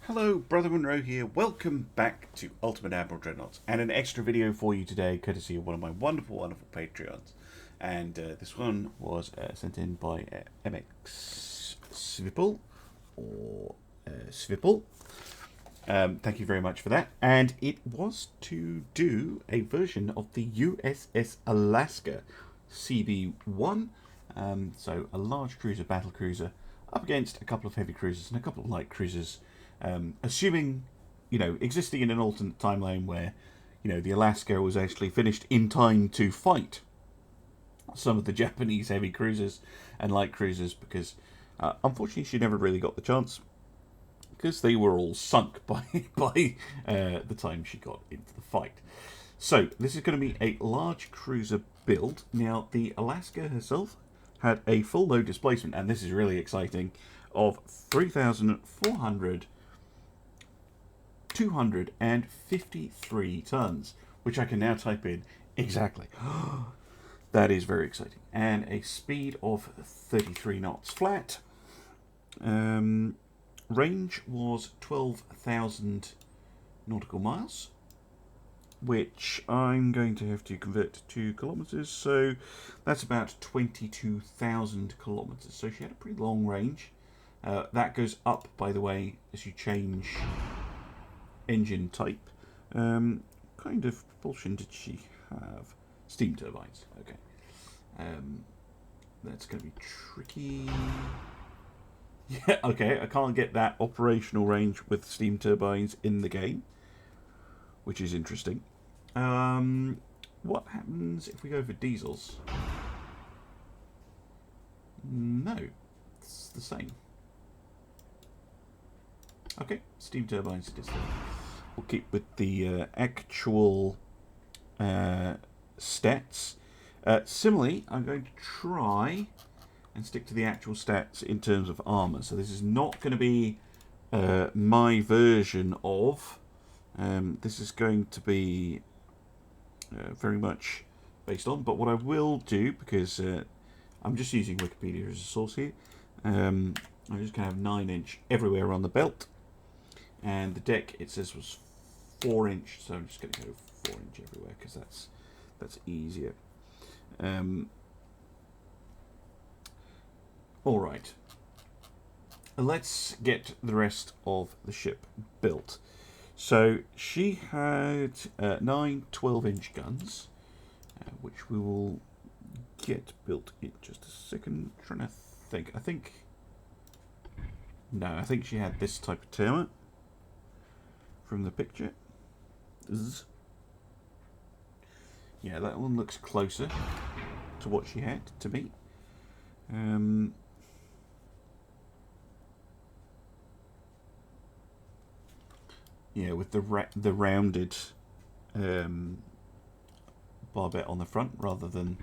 Hello, Brother Monroe here. Welcome back to Ultimate Admiral Dreadnoughts, and an extra video for you today, courtesy of one of my wonderful, wonderful Patreons. And this one was sent in by MXSvipul, or Svipul. Thank you very much for that. And it was to do a version of the USS Alaska CB-1, so a large cruiser, battle cruiser, up against a couple of heavy cruisers and a couple of light cruisers. Assuming, existing in an alternate timeline where, the Alaska was actually finished in time to fight some of the Japanese heavy cruisers and light cruisers, because unfortunately she never really got the chance, because they were all sunk by the time she got into the fight. So this is going to be a large cruiser build. Now, the Alaska herself had a full load displacement, and this is really exciting, of 3,253 tons, which I can now type in exactly. That is very exciting. And a speed of 33 knots flat. Range was 12,000 nautical miles, which I'm going to have to convert to kilometres, so that's about 22,000 kilometres. So she had a pretty long range. That goes up, by the way, as you change engine type. Kind of propulsion did she have? Steam turbines. Okay. That's going to be tricky. Yeah, okay, I can't get that operational range with steam turbines in the game, which is interesting. What happens if we go for diesels? No, it's the same. Okay, steam turbines it is then. We'll keep with the actual stats. Similarly, I'm going to try and stick to the actual stats in terms of armour. So this is not going to be my version of. This is going to be very much based on. But what I will do, because I'm just using Wikipedia as a source here, I'm just going to have 9-inch everywhere on the belt. And the deck, it says, was 4-inch, so I'm just going to go 4-inch everywhere, because that's easier. Alright, let's get the rest of the ship built. So she had 9 12-inch guns, which we will get built in just a second. I'm trying to think. I think she had this type of tower from the picture. Yeah, that one looks closer to what she had to me. Yeah, with the rounded barbette on the front, rather than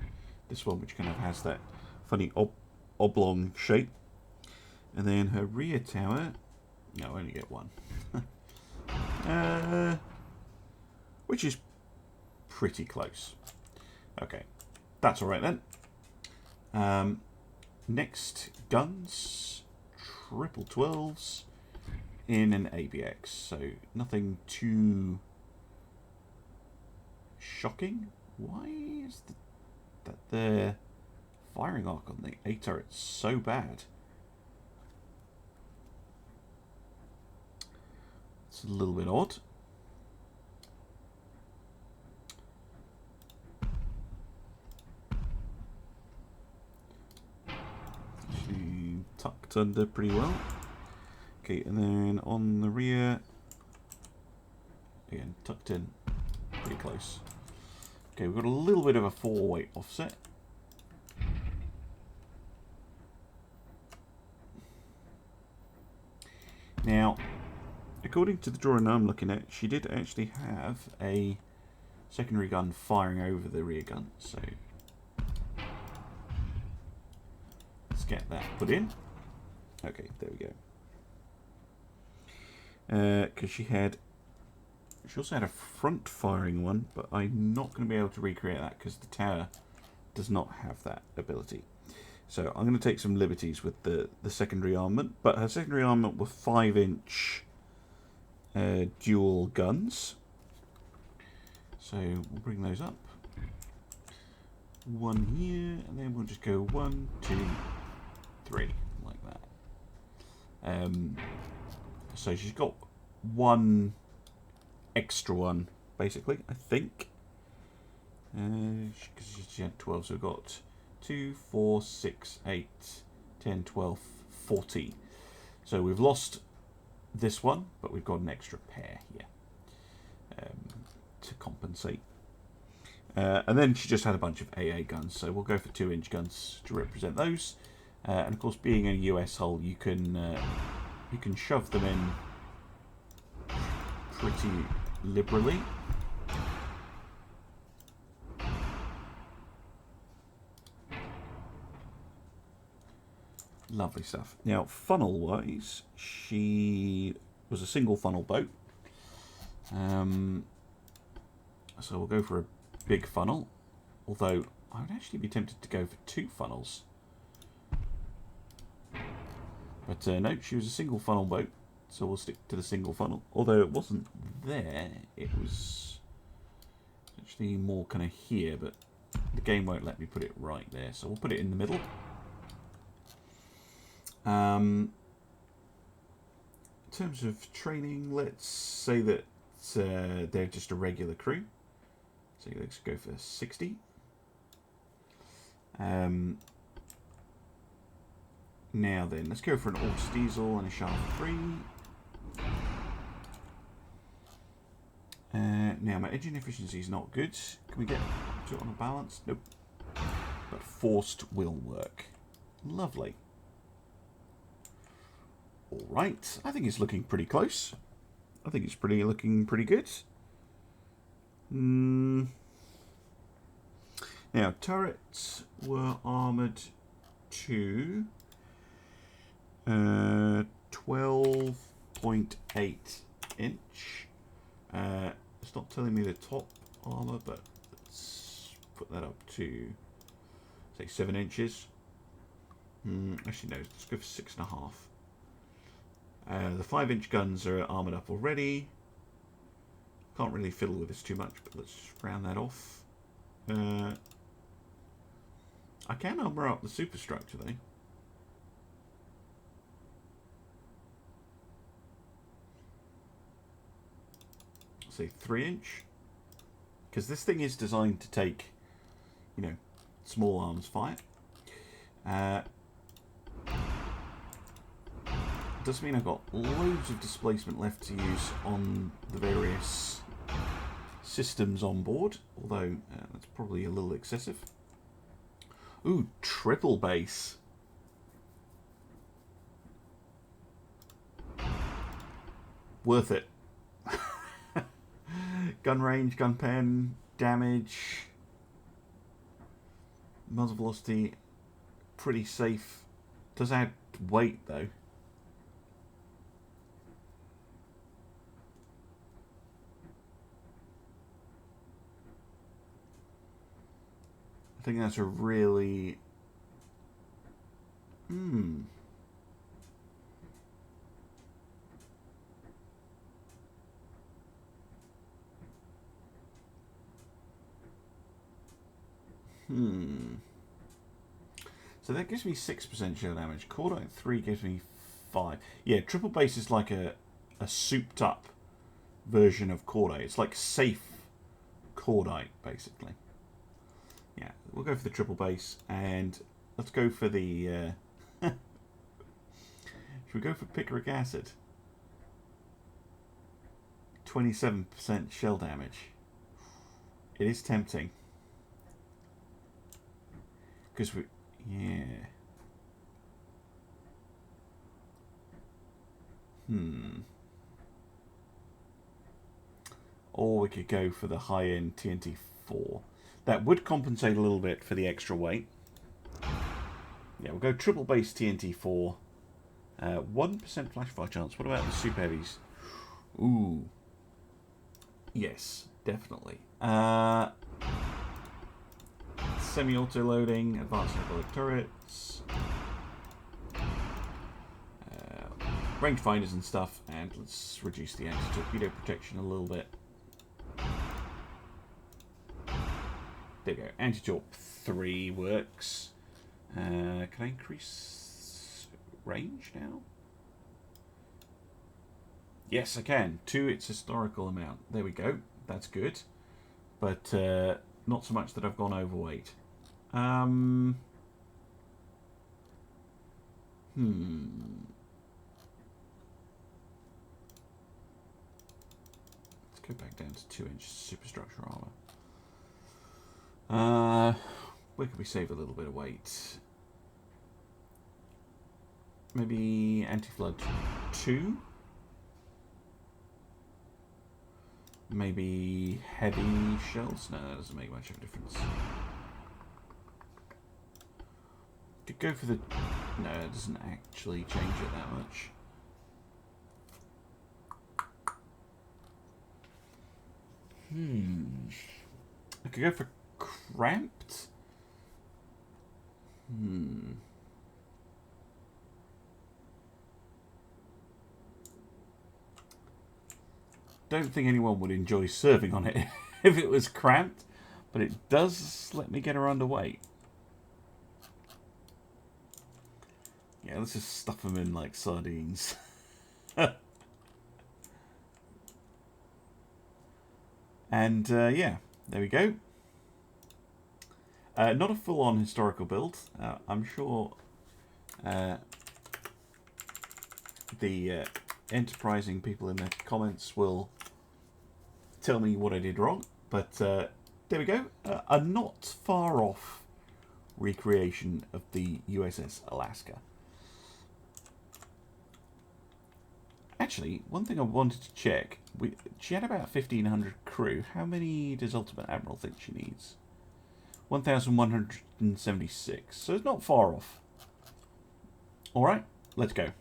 this one, which kind of has that funny oblong shape. And then her rear tower, no, I only get one. Which is pretty close. Okay, that's alright then. Next, guns, triple 12s in an ABX, so nothing too shocking. Why is the firing arc on the A turret so bad? It's a little bit odd. Actually tucked under pretty well. Okay, and then on the rear, again, tucked in pretty close. Okay, we've got a little bit of a 4-weight offset. Now, according to the drawing I'm looking at, she did actually have a secondary gun firing over the rear gun, so let's get that put in. Okay, there we go. Because she also had a front firing one, but I'm not going to be able to recreate that because the tower does not have that ability. So I'm going to take some liberties with the secondary armament, but her secondary armament were 5-inch dual guns. So we'll bring those up. One here, and then we'll just go 1, 2, 3, like that. So she's got one extra one, basically, I think. Because she had 12, so we've got 2, 4, 6, 8, 10, 12, 14. So we've lost this one, but we've got an extra pair here to compensate. And then she just had a bunch of AA guns, so we'll go for 2-inch guns to represent those. And of course, being a US hull, you can shove them in pretty liberally. Lovely stuff. Now, funnel-wise, she was a single funnel boat. So we'll go for a big funnel, although I would actually be tempted to go for 2 funnels. But no, she was a single funnel boat, so we'll stick to the single funnel. Although it wasn't there, it was actually more kind of here, but the game won't let me put it right there, so we'll put it in the middle. In terms of training, let's say that they're just a regular crew. So let's go for 60. Now then, let's go for an Orts diesel and a shaft 3. Now my engine efficiency is not good. Can we get to it on a balance? Nope. But forced will work. Lovely. Alright, I think it's looking pretty close. I think it's looking pretty good. Now, turrets were armoured to 12.8 inch. It's not telling me the top armour, but let's put that up to, say, 7 inches. Actually, no, let's go for 6.5. The 5-inch guns are armoured up already. Can't really fiddle with this too much, but let's round that off. I can armour up the superstructure though. Say 3-inch, because this thing is designed to take, you know, small arms fire. Doesn't mean I've got loads of displacement left to use on the various systems on board, although that's probably a little excessive. Ooh, triple base. Worth it. Gun range, gun pen, damage, muzzle velocity, pretty safe. Does add weight though. I think that's a really... So that gives me 6% shell damage. Cordite 3 gives me 5. Yeah, triple base is like a souped up version of Cordite. It's like safe Cordite, basically. Yeah, we'll go for the triple base, and let's go for the... Should we go for picric acid? 27% shell damage. It is tempting. Because we... Yeah. Or we could go for the high-end TNT-4. That would compensate a little bit for the extra weight. Yeah, we'll go triple base TNT-4. 1% flash fire chance. What about the super heavies? Ooh. Yes, definitely. Semi-auto loading, advanced hydraulic turrets. rangefinders and stuff, and let's reduce the anti-torpedo protection a little bit. There we go. Anti-torp 3 works. Can I increase range now? Yes, I can. To its historical amount. There we go. That's good. But not so much that I've gone overweight. Let's go back down to 2-inch superstructure armor. Where could we save a little bit of weight? Maybe anti-flood 2? Maybe heavy shells? No, that doesn't make much of a difference. Could go for the... No, it doesn't actually change it that much. I could go for cramped. Don't think anyone would enjoy serving on it if it was cramped, but it does let me get her underweight. Yeah, let's just stuff them in like sardines. And yeah, there we go. Not a full-on historical build. I'm sure the enterprising people in the comments will tell me what I did wrong. But there we go. A not far off recreation of the USS Alaska. Actually, one thing I wanted to check. She had about 1,500 crew. How many does Ultimate Admiral think she needs? 1,176. So it's not far off. Alright, let's go.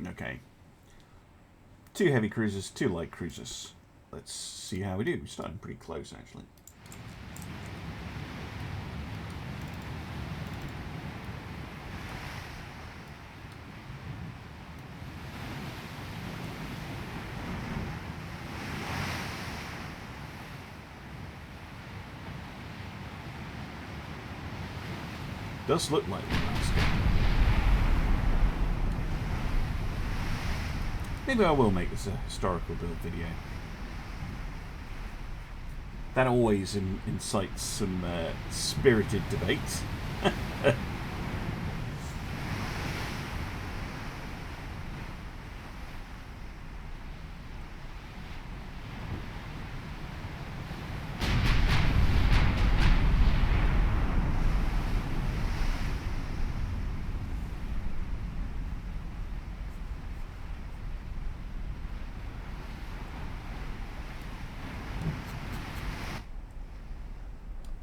Okay. 2 heavy cruisers, 2 light cruisers. Let's see how we do. We're starting pretty close, actually. Does look like Alaska. Maybe I will make this a historical build video. That always incites some spirited debate.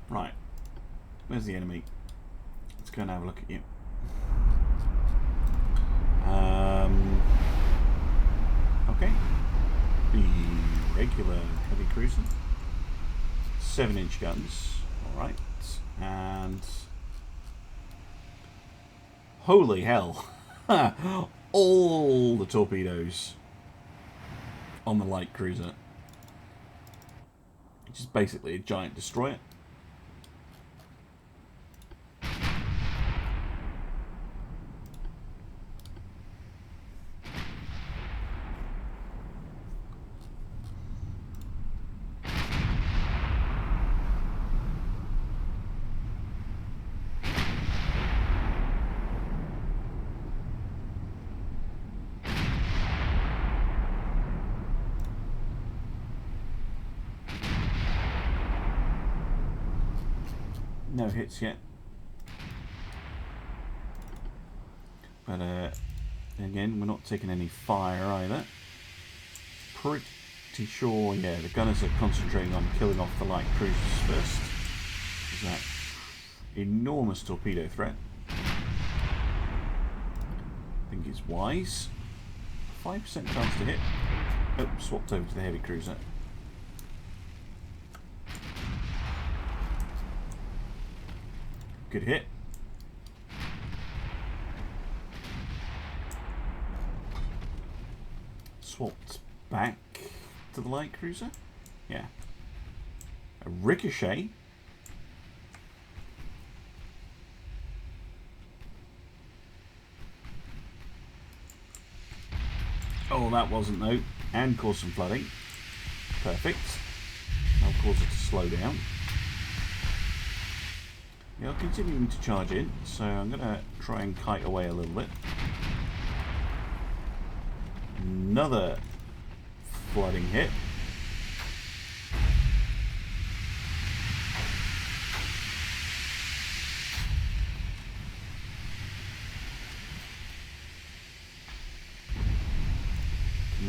Right, where's the enemy? Let's go and have a look at you. Okay, the regular heavy cruiser, 7-inch guns. All right, and holy hell, all the torpedoes on the light cruiser, which is basically a giant destroyer. No hits yet. But again, we're not taking any fire either. Pretty sure, yeah, the gunners are concentrating on killing off the light cruisers first. There's that enormous torpedo threat. I think it's wise. 5% chance to hit. Oh, swapped over to the heavy cruiser. Good hit. Swapped back to the light cruiser. Yeah. A ricochet. Oh, that wasn't though. And caused some flooding. Perfect. That'll cause it to slow down. Yeah, I'm continuing to charge in, so I'm going to try and kite away a little bit. Another flooding hit.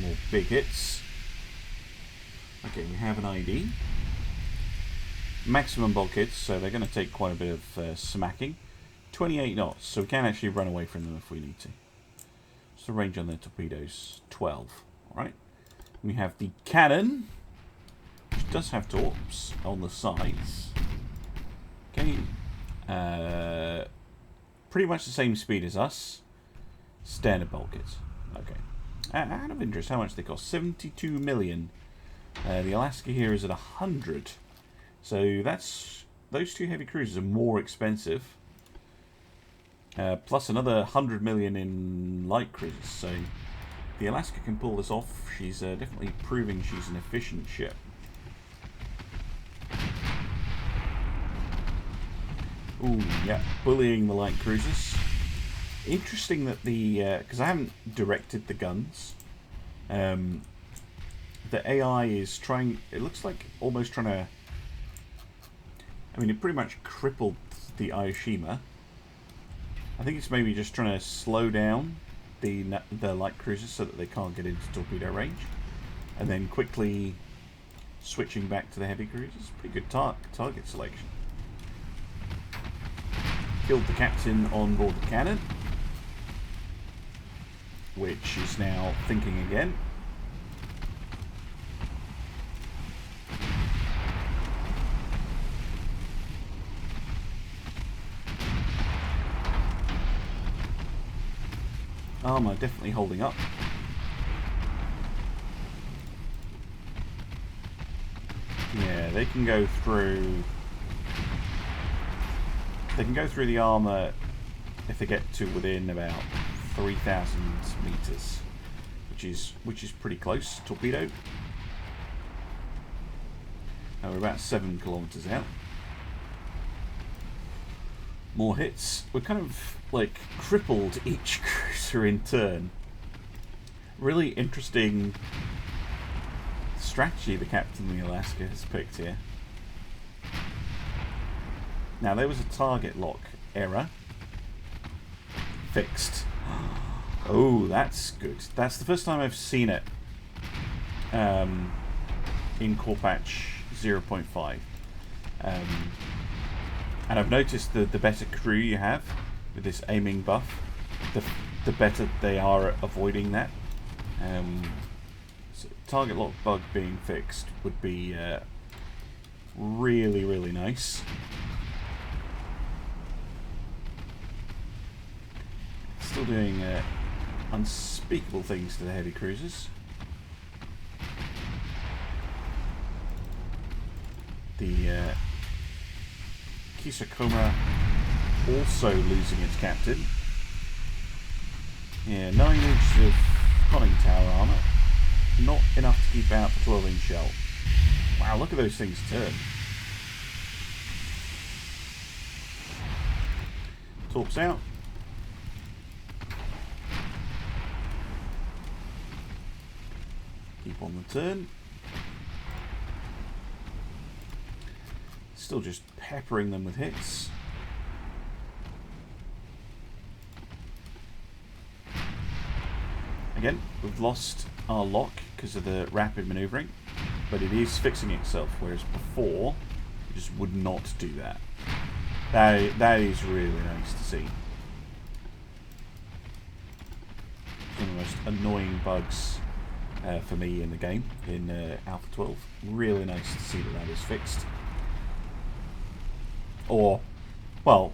More big hits. Okay, we have an ID. Maximum bulkheads, so they're going to take quite a bit of smacking. 28 knots, so we can actually run away from them if we need to. So the range on their torpedoes, 12. Alright. We have the cannon, which does have torps on the sides. Okay. Pretty much the same speed as us. Standard bulkheads. Okay. Out of interest, how much they cost? 72 million. The Alaska here is at 100. So that's those two heavy cruisers are more expensive. Plus another 100 million in light cruisers. So the Alaska can pull this off. She's definitely proving she's an efficient ship. Ooh, yeah, bullying the light cruisers. Interesting that the because I haven't directed the guns. The AI is trying. It looks like almost trying to. I mean, it pretty much crippled the Aoshima. I think it's maybe just trying to slow down the light cruisers so that they can't get into torpedo range, and then quickly switching back to the heavy cruisers. Pretty good target selection. Killed the captain on board the cannon, which is now thinking again. Armour definitely holding up. Yeah, they can go through. They can go through the armour if they get to within about 3,000 meters, which is pretty close. Torpedo. Now we're about 7 kilometers out. More hits. We're kind of like crippled each cruiser in turn. Really interesting strategy the captain of the Alaska has picked here. Now there was a target lock error. Fixed. Oh, that's good. That's the first time I've seen it in core patch 0.5. And I've noticed the better crew you have with this aiming buff, the better they are at avoiding that. So target lock bug being fixed would be really, really nice. Still doing unspeakable things to the heavy cruisers. The Kisakoma also losing its captain. Yeah, 9 inches of conning tower armour. Not enough to keep out the 12-inch shell. Wow, look at those things turn. Torps out. Keep on the turn. Still just peppering them with hits. Again, we've lost our lock because of the rapid manoeuvring, but it is fixing itself, whereas before it just would not do that. That is really nice to see. One of the most annoying bugs for me in the game, in Alpha 12. Really nice to see that that is fixed. Or, well,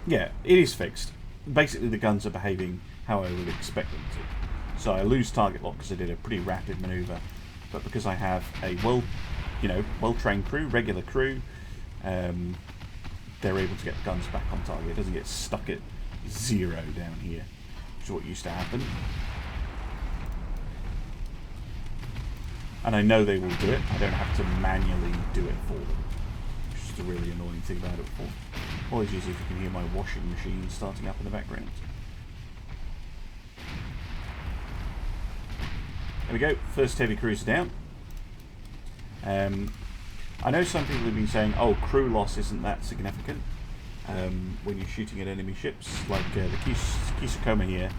yeah, it is fixed. Basically, the guns are behaving how I would expect them to. So I lose target lock because I did a pretty rapid manoeuvre, but because I have a well-trained crew, regular crew, they're able to get the guns back on target. It doesn't get stuck at 0 down here, which is what used to happen. And I know they will do it. I don't have to manually do it for them, which is the really annoying thing about it. Apologies if you can hear my washing machine starting up in the background. There we go, first heavy cruiser down. I know some people have been saying, oh, crew loss isn't that significant when you're shooting at enemy ships. Like the Kisakoma here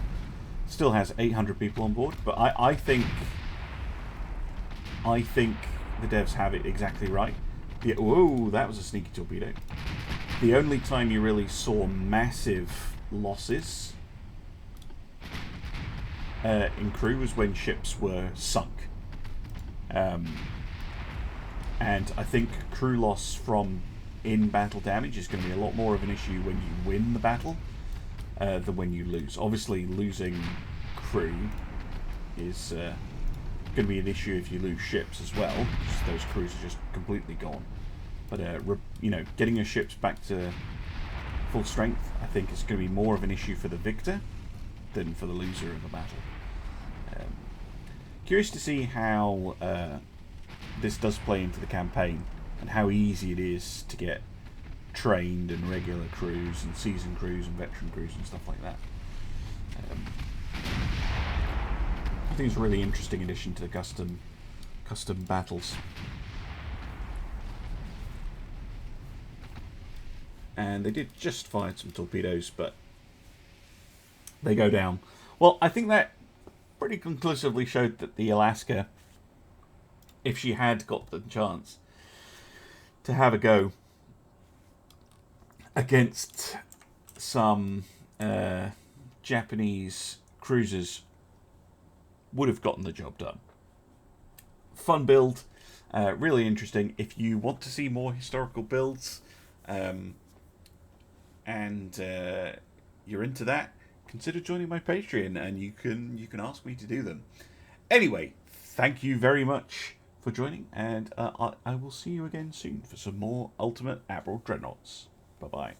still has 800 people on board, but I think the devs have it exactly right. Whoa, that was a sneaky torpedo. The only time you really saw massive losses in crew was when ships were sunk. And I think crew loss from in-battle damage is going to be a lot more of an issue when you win the battle than when you lose. Obviously, losing crew is going to be an issue if you lose ships as well, because those crews are just completely gone. But getting your ships back to full strength, I think, is going to be more of an issue for the victor than for the loser of the battle. Curious to see how this does play into the campaign and how easy it is to get trained and regular crews and seasoned crews and veteran crews and stuff like that. I think it's a really interesting addition to the custom battles. And they did just fire some torpedoes, but they go down. Well, I think that pretty conclusively showed that the Alaska, if she had got the chance to have a go against some Japanese cruisers, would have gotten the job done. Fun build, really interesting. If you want to see more historical builds and you're into that, consider joining my Patreon and you can ask me to do them. Anyway, thank you very much for joining, and I will see you again soon for some more Ultimate Admiral Dreadnoughts. Bye-bye.